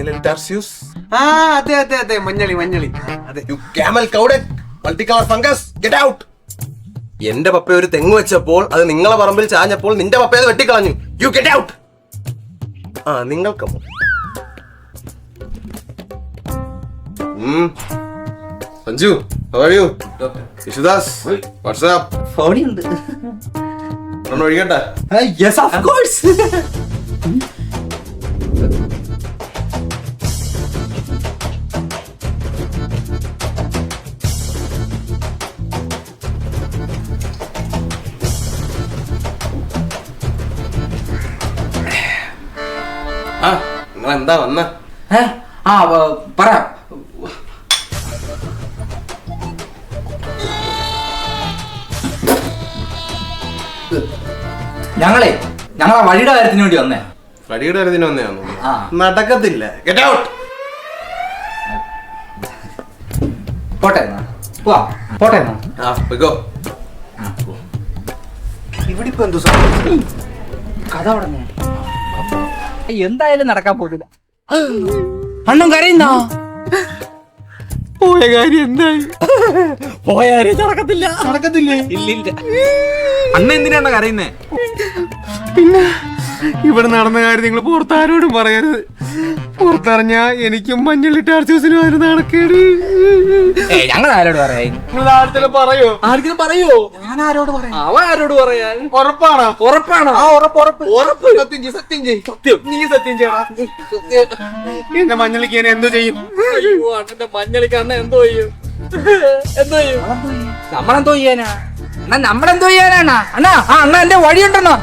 മഞ്ഞളി ടാർസ്യൂസ്. അതെ അതെ അതെ, മഞ്ഞളി മഞ്ഞളി. അതെ. You camel cowden multicolor fungus, get out. എന്റെ പപ്പ ഒരു തെങ്ങ് വെച്ചപ്പോൾ അത് നിങ്ങളെ പറമ്പിൽ ചാഞ്ഞപ്പോൾ നിന്റെ പപ്പ അത് വെട്ടിക്കളഞ്ഞു. You get out. നിങ്ങൾക്ക് Sanju, how are you? Yesudas, what's up? ഫോണിയുണ്ട്. ഒഴിക്കട്ടെ? Yes, of course. നിങ്ങൾ എന്താ വന്ന? പറ. ഞങ്ങളെ വഴിയുടെ കാര്യത്തിന് വേണ്ടി വന്നേ. വഴിയുടെ കാര്യത്തിന് വന്നതാണോ? നടക്കത്തില്ല. Get out. പോട്ടെ പോട്ടെ. പോയിക്കോ. ഇവിടെ ഇപ്പൊ എന്തോ സംഭവിച്ചു? കഥ ഉടനെ എന്തായാലും നടക്കാൻ പോകില്ല. അണ്ണൻ കരയുന്നോ? പോയ കാര്യം എന്തായി? പോയ കാര്യം നടക്കത്തില്ലേ? ഇല്ലില്ല. അണ്ണ എന്തിനാണ് കരയുന്നേ? പിന്നെ ഇവിടെ നടന്ന കാര്യം നിങ്ങൾ പുറത്താരോടും പറയരുത്. പുറത്തറിഞ്ഞാ എനിക്കും മഞ്ഞളി ടാർസ്യൂസിനും ആയിരുന്നു നടക്കേട്. ഞങ്ങൾ ആരോട് പറയാ? പറയോ? ആർക്കും പറയോ? ഞാൻ ആരോട് പറയാം? അവൻ ആരോട് പറയാൻ? ഉറപ്പാണോ? ഉറപ്പ്. സത്യം ചെയ്യും. നീ സത്യം ചെയ്യടാ. എന്റെ മഞ്ഞളിക്ക് ഞാൻ എന്തോ ചെയ്യും? അണ്ണന്റെ മഞ്ഞളിക്ക് അണ്ണ എന്തോ ചെയ്യും? നമ്മളെന്തോ ചെയ്യാനാ? നമ്മളെന്തോ ചെയ്യാനാണ് അണ്ണാ? അണ്ണ എന്റെ വഴിയുണ്ടെന്നോ?